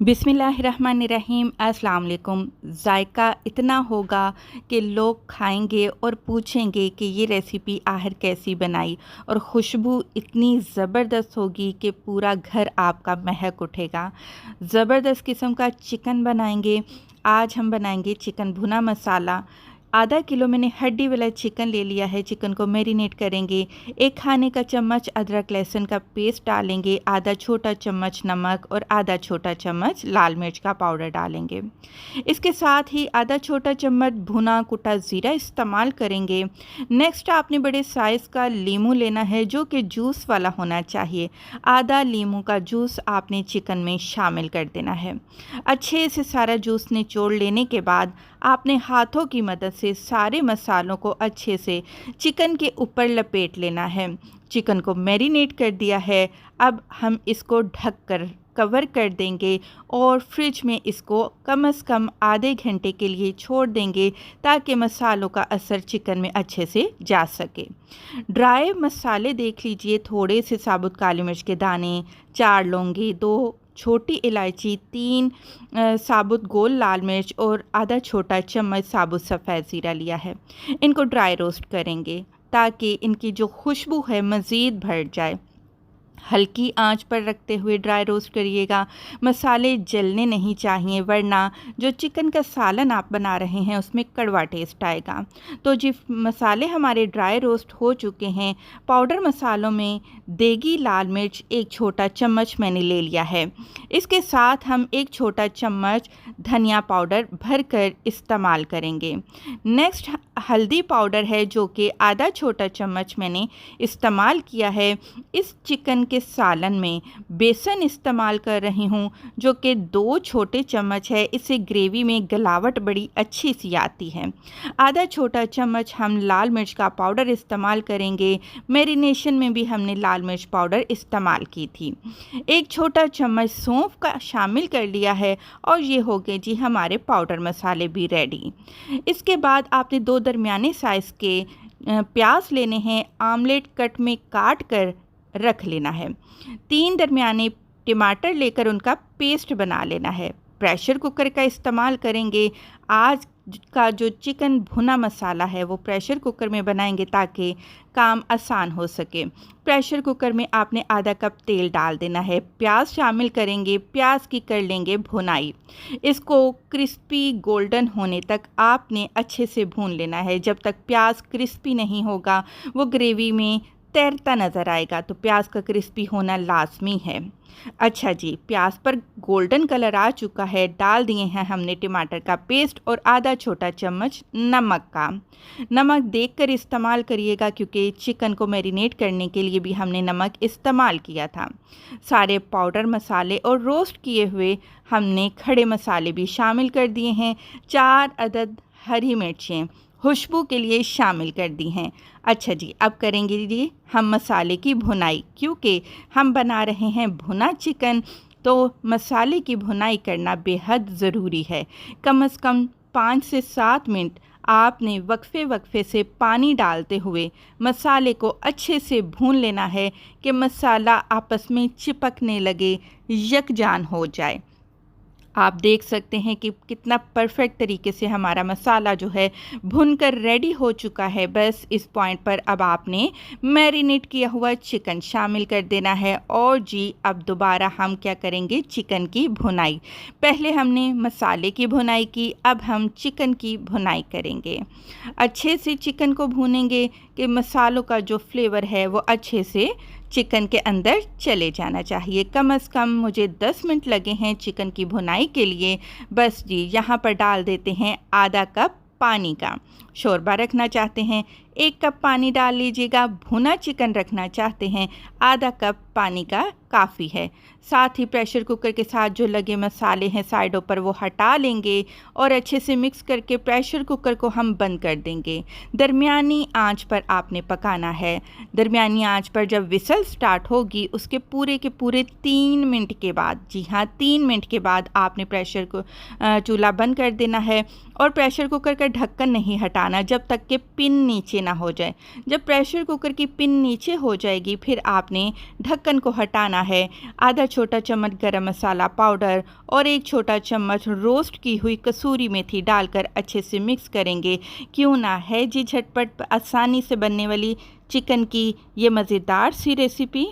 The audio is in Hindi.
बिस्मिल्लाहिर्रहमानिर्रहीम। अस्सलाम वालेकुम। जायका इतना होगा कि लोग खाएंगे और पूछेंगे कि ये रेसिपी आखिर कैसी बनाई, और खुशबू इतनी ज़बरदस्त होगी कि पूरा घर आपका महक उठेगा। ज़बरदस्त किस्म का चिकन बनाएंगे। आज हम बनाएंगे चिकन भुना मसाला। आधा किलो मैंने हड्डी वाला चिकन ले लिया है। चिकन को मैरिनेट करेंगे। 1 खाने का चम्मच अदरक लहसुन का पेस्ट डालेंगे, आधा छोटा चम्मच नमक और आधा छोटा चम्मच लाल मिर्च का पाउडर डालेंगे। इसके साथ ही आधा छोटा चम्मच भुना कुटा ज़ीरा इस्तेमाल करेंगे। नेक्स्ट आपने बड़े साइज़ का लीमू लेना है जो कि जूस वाला होना चाहिए। आधा लीमू का जूस आपने चिकन में शामिल कर देना है। अच्छे से सारा जूस निचोड़ लेने के बाद आपने हाथों की मदद से सारे मसालों को अच्छे से चिकन के ऊपर लपेट लेना है। चिकन को मैरिनेट कर दिया है। अब हम इसको ढककर कवर कर देंगे और फ्रिज में इसको कम से कम आधे घंटे के लिए छोड़ देंगे ताकि मसालों का असर चिकन में अच्छे से जा सके। ड्राई मसाले देख लीजिए, थोड़े से साबुत काली मिर्च के दाने, 4 लौंगी, 2 छोटी इलायची, 3 साबुत गोल लाल मिर्च और आधा छोटा चम्मच साबुत सफ़ेद ज़ीरा लिया है। इनको ड्राई रोस्ट करेंगे ताकि इनकी जो खुशबू है मज़ीद बढ़ जाए। हल्की आंच पर रखते हुए ड्राई रोस्ट करिएगा। मसाले जलने नहीं चाहिए, वरना जो चिकन का सालन आप बना रहे हैं उसमें कड़वा टेस्ट आएगा। तो जी मसाले हमारे ड्राई रोस्ट हो चुके हैं। पाउडर मसालों में देगी लाल मिर्च 1 छोटा चम्मच मैंने ले लिया है। इसके साथ हम 1 छोटा चम्मच धनिया पाउडर भरकर इस्तेमाल करेंगे। नेक्स्ट हल्दी पाउडर है जो कि आधा छोटा चम्मच मैंने इस्तेमाल किया है। इस चिकन के सालन में बेसन इस्तेमाल कर रही हूँ जो कि 2 छोटे चम्मच है। इससे ग्रेवी में गलावट बड़ी अच्छी सी आती है। आधा छोटा चम्मच हम लाल मिर्च का पाउडर इस्तेमाल करेंगे। मैरिनेशन में भी हमने लाल मिर्च पाउडर इस्तेमाल की थी। 1 छोटा चम्मच सौंफ का शामिल कर लिया है और ये हो गए जी हमारे पाउडर मसाले भी रेडी। इसके बाद आपने 2 दरमियाने साइज़ के प्याज लेने हैं। आमलेट कट में काट कर रख लेना है। 3 दरमियाने टमाटर लेकर उनका पेस्ट बना लेना है। प्रेशर कुकर का इस्तेमाल करेंगे। आज का जो चिकन भुना मसाला है वो प्रेशर कुकर में बनाएंगे ताकि काम आसान हो सके। प्रेशर कुकर में आपने आधा कप तेल डाल देना है। प्याज शामिल करेंगे। प्याज की कर लेंगे भुनाई। इसको क्रिस्पी गोल्डन होने तक आपने अच्छे से भून लेना है। जब तक प्याज क्रिस्पी नहीं होगा वो ग्रेवी में तैरता नज़र आएगा, तो प्याज का क्रिस्पी होना लाजमी है। अच्छा जी, प्याज पर गोल्डन कलर आ चुका है। डाल दिए हैं हमने टमाटर का पेस्ट और आधा छोटा चम्मच नमक का। नमक देखकर इस्तेमाल करिएगा क्योंकि चिकन को मैरिनेट करने के लिए भी हमने नमक इस्तेमाल किया था। सारे पाउडर मसाले और रोस्ट किए हुए हमने खड़े मसाले भी शामिल कर दिए हैं। 4 अदद हरी मिर्चें खुशबू के लिए शामिल कर दी हैं। अच्छा जी, अब करेंगे जी हम मसाले की भुनाई। क्योंकि हम बना रहे हैं भुना चिकन, तो मसाले की भुनाई करना बेहद ज़रूरी है। कम से कम 5 से 7 मिनट आपने वक्फे वक्फे से पानी डालते हुए मसाले को अच्छे से भून लेना है कि मसाला आपस में चिपकने लगे, यकजान हो जाए। आप देख सकते हैं कि कितना परफेक्ट तरीके से हमारा मसाला जो है भुनकर रेडी हो चुका है। बस इस पॉइंट पर अब आपने मैरिनेट किया हुआ चिकन शामिल कर देना है। और जी अब दोबारा हम क्या करेंगे, चिकन की भुनाई। पहले हमने मसाले की भुनाई की, अब हम चिकन की भुनाई करेंगे। अच्छे से चिकन को भूनेंगे कि मसालों का जो फ्लेवर है वो अच्छे से चिकन के अंदर चले जाना चाहिए। कम से कम मुझे 10 मिनट लगे हैं चिकन की भुनाई के लिए। बस जी यहाँ पर डाल देते हैं आधा कप पानी का। शोरबा रखना चाहते हैं 1 कप पानी डाल लीजिएगा। भुना चिकन रखना चाहते हैं आधा कप पानी का काफ़ी है। साथ ही प्रेशर कुकर के साथ जो लगे मसाले हैं साइडों पर वो हटा लेंगे और अच्छे से मिक्स करके प्रेशर कुकर को हम बंद कर देंगे। दरमियानी आंच पर आपने पकाना है। दरमियानी आंच पर जब विसल स्टार्ट होगी उसके पूरे के पूरे 3 मिनट के बाद, जी हाँ 3 मिनट के बाद आपने प्रेशर को चूल्हा बंद कर देना है। और प्रेशर कुकर का ढक्कन नहीं हटाना जब तक कि पिन नीचे ना हो जाए। जब प्रेशर कुकर की पिन नीचे हो जाएगी फिर आपने ढक्कन को हटाना है। आधा छोटा चम्मच गरम मसाला पाउडर और 1 छोटा चम्मच रोस्ट की हुई कसूरी मेथी डालकर अच्छे से मिक्स करेंगे। क्यों ना है जी झटपट आसानी से बनने वाली चिकन की ये मज़ेदार सी रेसिपी।